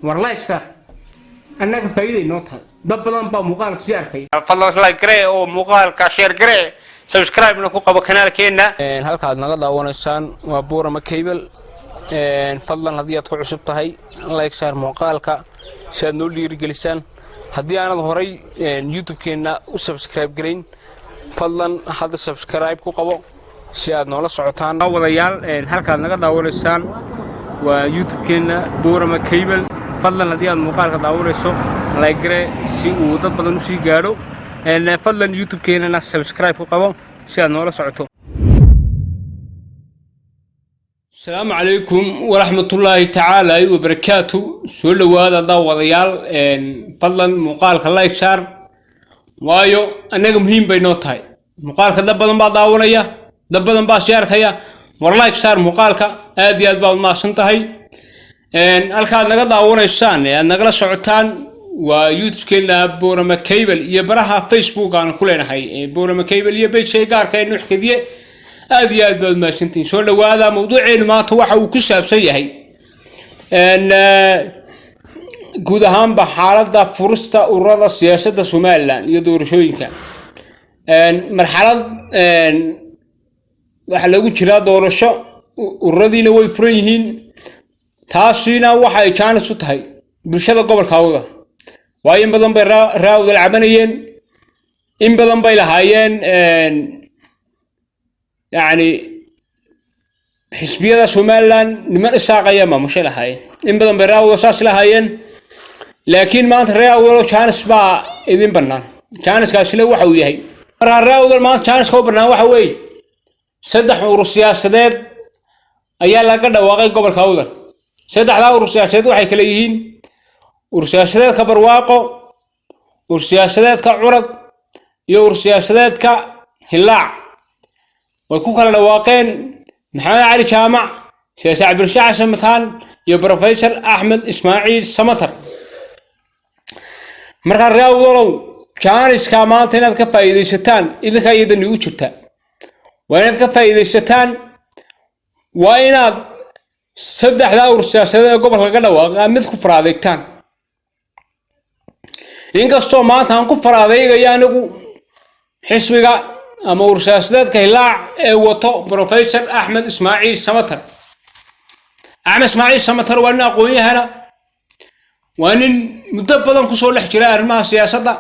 warlayg saar annaga faa'iido inoo tahay dad badan baa muuqaalka sii arkay fadlan like garee oo muuqaalka share garee subscribe-na ku qabo kanaalkeena halkaad naga daawanaysaan waa Boorama Cable fadlan haddii aad ku cusub tahay like saar muuqaalka si aad noo dhiirigelisaan haddii aanad horay YouTube-keena u subscribe gareyn fadlan hadda subscribe ku qabo si aad noola socotaan wadayaal halkaad naga daawanaysaan waa YouTube-keena Boorama Cable fadlan haddii aad muuqaalka daawanayso like garee si uu dad badan u sii gaadho fadlan YouTube-keena subscribe ku qabo si aad noola socoto السلام عليكم ورحمة الله تعالى وبركاته سؤال هذا ضوضيال فضلا مقال لايك شار وايو أنا مهم بيناتها مقال كذا بدن بعض أولية دبدن بعض شار خيا ورلايك شار مقال كأدي أدبال ما سنتهي الكاد نقدر أولنا الشان نقدر شعتان ويوتيوب كنا بورما كيبل يبرها فيسبوك عن كلنا هاي بورما كيبل يبي شيء قار كأنه حكي هذه البلد ما سنتين شو لو هذا موضوعين ما توحى وكسب سيء ان جودهم بحالة فرصة ورضا سياسة الصومال يدور شوي كان ان مرحلة ان وحلو كذا دور الشو ورضي لو يفريهن تاسينا وحي كان صوتهاي برشة قبل خوضة وين بدن براود العمليين إن بدن بيلهاين ان يعني حسبية سومالان لمن الساقية ما مش لهاي إن بدن براود أساس لهاين لكن ما ترى ولو كان سبا إذن بنان كان سكاسله وحوي هاي راود ما كان سكوا بنان وحوي سدح روسيا سداد أيام لا قد واقع قبل خوضة سدح لا روسيا سداد وحي كليهين روسيا سداد كبر واقع روسيا سداد كعرض يورسيا سداد كهلاع ويكون كلا واقعين محمد علي جامع سياسة عبد الشاع سمثان يا بروفيسور أحمد إسماعيل سمثر مركز راودلو كان إسكامات هنا كفايدة ستان إذا كايد نيوتشتا وين كفايدة ستان وين سدح داور سياسة قبل كذا واقع مثل كفراديكتان إنك استو ما تان كفراديك يعني حسبك أما ورساسات كهلاع وطو بروفيسور أحمد إسماعيل سمثر أحمد إسماعيل سمثر وأنا أقوي هنا وأن مدبلا كسول احترار مع سياسة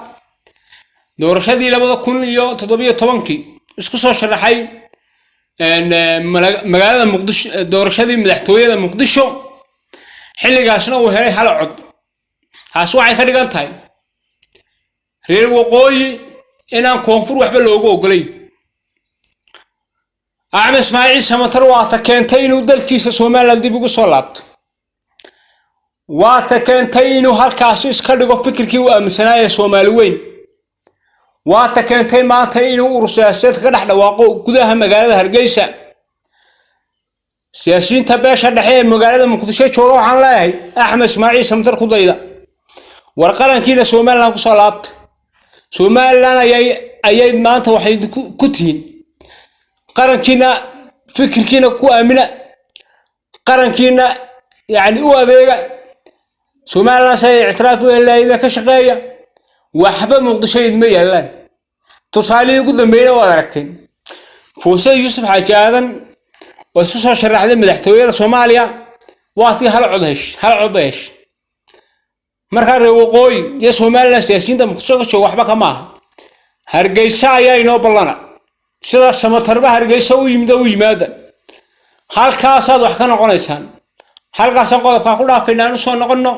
دور شدي لبض كل يوم تطبيق طبنكي إسكسر شرحي أن مجال مقدش دور شدي مدحتوية مقدشو حل جاسنا وهري حل عد هسوعي كذي قلتاي غير وقوي إن كونفور وحبل لوجو قليل أحمد إسماعيل سمثر واتكنتين ودلكيس سومال لدي بقول صلابت واتكنتين وهالكاسيس كردو فكر كيو أمسنايا سومالوين واتكنتين ما تين ورساسات كده دواقو كده مقالة هرجيسة سياسيين تباش الحين مقالة مقدسة شروع عن لاهي أحمد إسماعيل سمثر خضيدا ورقلن كده سومال لانكو صلابت سومال لنا أي ما أنت وحيد كتين قرن كنا فكر كنا كو أمنا قرن كنا يعني هو ذيك سومال لنا سيعترف إلا إذا كشقية وحبة مقدشة مية لان تصالي يقول مية ودركتين فوسي يوسف حجادا وسوسة شرح ذي مدحتوية صوماليا واعطي هالعضيش marka waqooyi iyo Soomaaliland siyaasiyiinta muqdisho waxba kama hargeysa ayaa inoo balana sida samatarba hargeysa u yimaada halkaas aad wax ka noqonaysaan halkaas qodobka ku dhaafayna soo noqono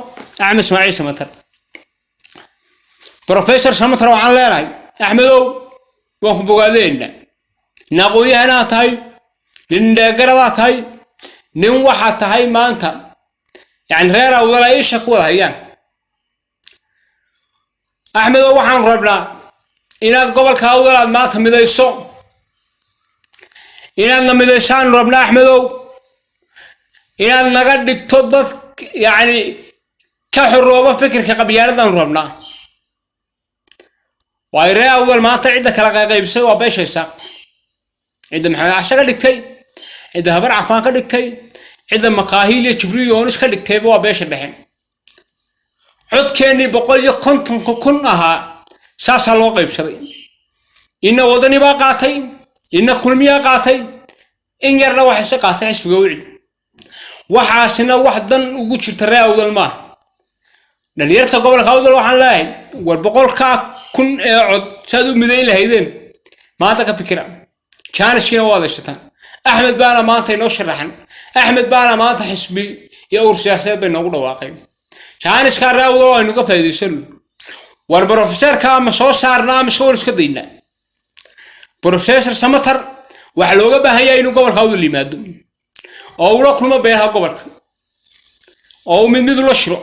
Axmed Ismaaciil Samatar Professor Samatar waxaan leenahay Axmedow waan ku bogaadeenna naqooyahana tahay nin deegarada tahay nin waxa tahay maanta yani reer awdal ay shaqo hayaan أحمد وحن ربنا إن قبل كأول ما تمد الصو إن نمد الشان ربنا أحمد إن نقدر تضد يعني كحروبة فكر كقبيلة ربنا ويرى أول ما تعيد كلا غيب سوى بيش الساق إذا محل عشان دكتي إذا هبر عفان كدكتي إذا مقاهيل يجبري يونس كدكتي بوا بيش الحين codkeennii 150 kun ahaa saasaa loo qaybsaday inna wadani baa qaatay inna kulmiyaa qaatay in yarna waxay se qaatay xisbiga wicid waxaasina wax dan ugu jirta reer awdal maaha dhalinyarta gobolka awdal waxaan leeyahay war 100 kun ee cod saad u midayn lahaydeen maanta ka fikira jaanishkiina waa dashatan axmed baana maanta inoo sharaxan axmed baana maanta xisbi iyo ur siyaasadeed bay noogu dhawaaqeen jaanishka reer awdal aynu ka faa'iidaysano war professorka ama soo saarnaa ama soo iska daynaa professor Samatar waxa looga baahan yahay inuu gobolka awdal yimaado oo uu la kulmo beeraha gobolka oo mid la shiro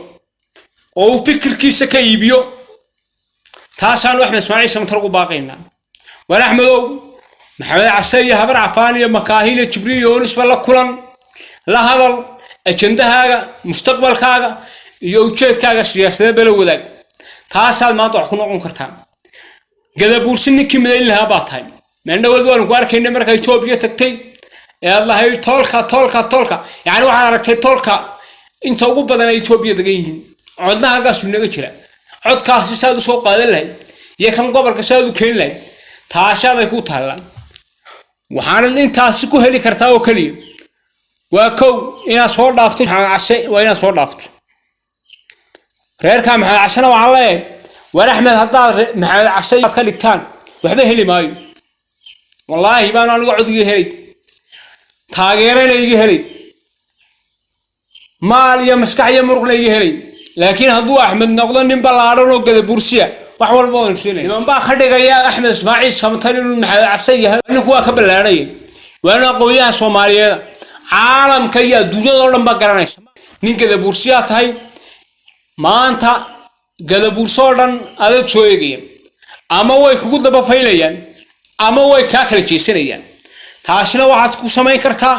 oo fikirkiisa ka iibiyo taasaan Axmed Ismaaciil Samatar ugu baaqaynaa war Axmedow maxamed casay habar cafaan iyo makaahil jibriil yoonis wala kulan la hadal ajandahaaga mustaqbalkaaga iyo ujeedkaaga siyaasadeed bala wadaag taasaad maanta wax ku noqon kartaa gadabuursi ninkii midayn lahaa baa tahay meendhawad waan ku arkaynay markay Itoobiya tagtay ee Allahay tolka yaani waxa aragtay tolka inta ugu badan ay Itoobiya degan yihiin codna halkaas naga jira codkaasi saad u soo qaadan lahayd iyo kan gobolka saad u keen lahayd taashaday ku taalaan waxaan intaas ku heli kartaa oo kaliya waa kow inaad soo dhaafto casay waa inaad soo dhaafto reerka maxamed casana waxaan leeyahay war Axmed hadda maxamed casay ka dhigtaan waxba heli maayo والله بان أنا قاعد يهري تاجرنا يهري مال يمسك يمرق يهري لكن هدو أحمد نقدر نبلارون وكذا بورسيا وحول بون سيلين لما بقى خدك يا أحمد إسماعيل سمترين من عفسية أنا هو قبل لاري وأنا قوية سومالية عالم كيا دوجا دولم بقرناش نين كذا بورسيا هاي ما أنت كذا بورسودن هذا شوية جيم أما هو يكون ده بفايلين ama way ka kala jeesanayaan taasina waxaad ku sameyn kartaa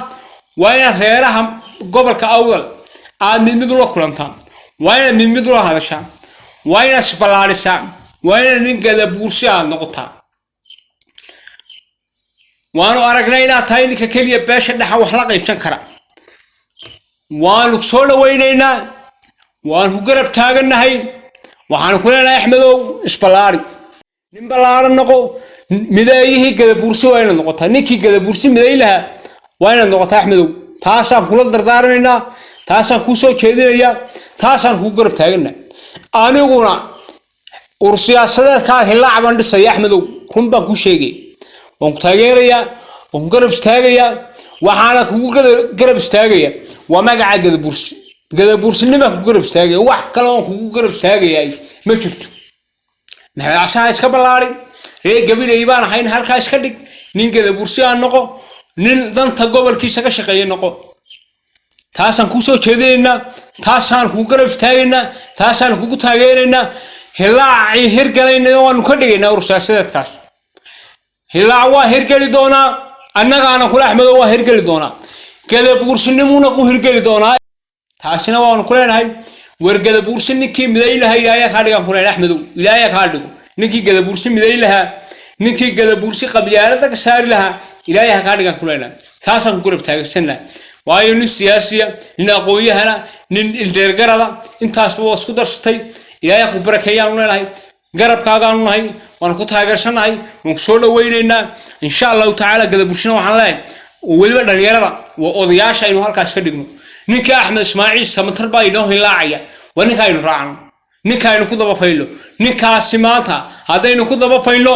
waa in reeraha gobolka awdal aad mid la kulantaan waa in mid la hadashaan waa in isbalaarisaa waa in nin gada buursi aad noqotaa waanu aragnay inaad tahay ninka kaliya beesha dhaxa wax la qaybsan kara waanu soo dhawaynaynaa waan ku garab taaganahay waxaan ku leenahay Axmedow isbalaari nin balaaran noqo midaayihii gadabuursi waa inay noqotaa ninkii gadabuursi miday lahaa waa inay noqotaa Axmedow taasaan kula dardaaranaynaa taasaan ku soo jeedinayaa taasaan ku garab taaganaa aniguna ur siyaasadeedka hilaac baan dhisay Axmedow run baan ku sheegay waan ku taageerayaa waan garab istaagayaa waxaana kugu garab istaagayaa waa magaca gadabuursinima ku garab istaagaya wax kale oo kugu garab istaagaya ma jirto maxay asaa iska balaarin gabilay baan ahayn halkaas ka dhig nin gadabuursi aan noqo nin danta gobolkiisa ka shaqeeyo noqo taasaan ku soo jeedinayna taasaan ku garab istaagayna taasaan ku taageeraynaa hilaaci hirgalayna oo aan ka dhigaynaa ursaasadeedkaas hilaac waa hirgali doonaa annagaana kula Axmedow waa hirgali doonaa gadabuursinimuna ku hirgali doonaa taasina waan ku leenahay war gadabuursi ninkii miday lahaa ilaahay ka dhigan ku leenahay Axmedow ilaahay ka dhigo ninkii gadabuursi miday lahaa ninkii gadabuursi qabyaalada ka saari lahaa ilaahay ka dhigan ku leenahay taasaan ku garab taagsanaa waayo nin siyaasiya nin aqoonyahana nin ildeergarada intaas waa isku darsatay ilaahay ku barakeeyaan leenahay garabkaagaan nahay waan ku taageersanahay waan soo dhawaynaynaa insha Allah taala gadabuursina waxaan leeyahay waliba dhalinyarada waa odayaasha inuu halkaas ka dhigno ninka Axmed Ismaaciil Samatar baa inoo hilaacaya waa ninka aynu raacno ninka aynu ku daba faylo ninkaasi maanta haddaynu ku daba faylo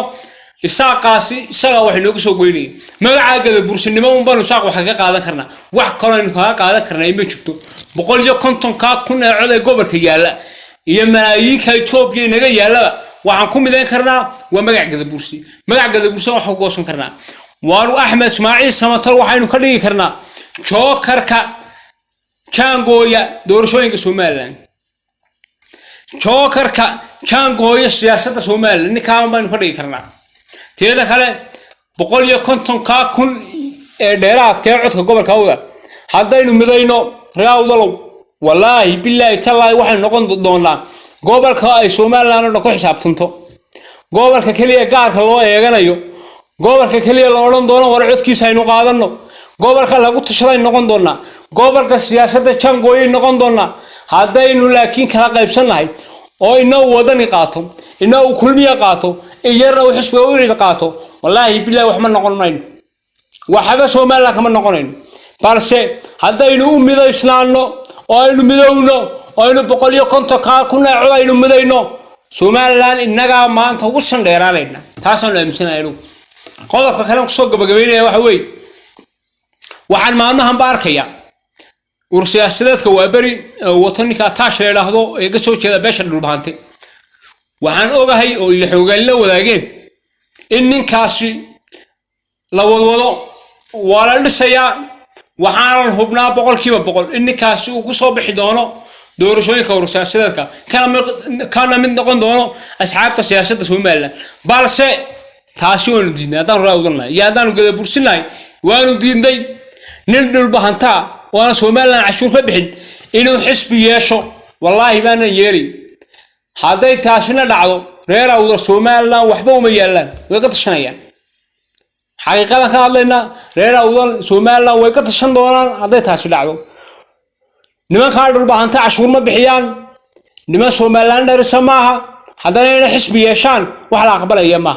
isaaqaasi isaga wax inoogu soo goynay magaca gadabuursinimo un baan isaaq wax ka qaadan karnaa wax kale aynu ka qaadan karnaa ma jirto 150 kun ee cod ee gobolka yaala iyo malaayiinka Itoobiya naga yaala waxaan ku midayn karnaa waa magaca gadabuursi waxa ku goosan karnaa waanu Axmed Ismaaciil Samatar waxaynu ka dhigi karnaa jookarka jangooya doorashooyinka Soomaaliland jookarka jangooya siyaasadda Soomaaliland ninkaan baan ka dhigi karnaa tirada kale 150 kun ee dheeraadka ee codka gobolka awdal haddaynu midayno raawdalow wallaahi billaahi tallaahi waxay noqon doonaa gobolka ay Soomaaliland ku xisaabtanto gobolka kaliya gaarka loo eeganayo gobolka kaliya loo oran doono war codkiisa aynu qaadano gobolka lagu tashaday noqon doona gobolka siyaasadda jangooyay noqon doona haddaynu laakiin kala qaybsanahay oo inoo wadani qaato inoo kulmiya qaato iyarna uu xisbiga u ciid qaato wallahi billahi wax ma noqon mayno waxba Soomaaliland kama noqonayn balse haddaynu u midaysnaano oo aynu midowno oo aynu 150 ka kuna codaynu midayno Soomaaliland inaga maanta ugu sandheeraanayna taasoo aaminsanay qodobka kale ku soo gabagabeynaya waxa weey waxaan maalmahan baarkaya ursiyaasideedka waa bari watanika taash leedahay ee ka soo jeeda beesha dhulbaante waxaan ogahay oo ila xoogan la wadaageen in ninkaasi la wadwado wala dhisaya waxaan hubnaa 100% in ninkaasi uu ku soo bixi doono doorashooyinka ursiyaasideedka kana mid noqon doono asxaabta siyaasadda Soomaaliland balse taasi oo diidnaa hadaan raawdanahay iyo hadaan gada bursinahay waanu diiday nin dhulbaanta وانا سومالنا عشور كبحين إنه حسب يشو والله بانا يري هذا تاشنا دعو ريرا وذا سومالنا وحبو ميالان ويقط شنيان حقيقة كان لنا ريرا وذا سومالنا ويقط شن دوران هذا تاشنا دعو نما كارد البحانتا عشور ما بحيان نما سومالنا رسماها هذا لنا حسب يشان وحلا قبل أيامها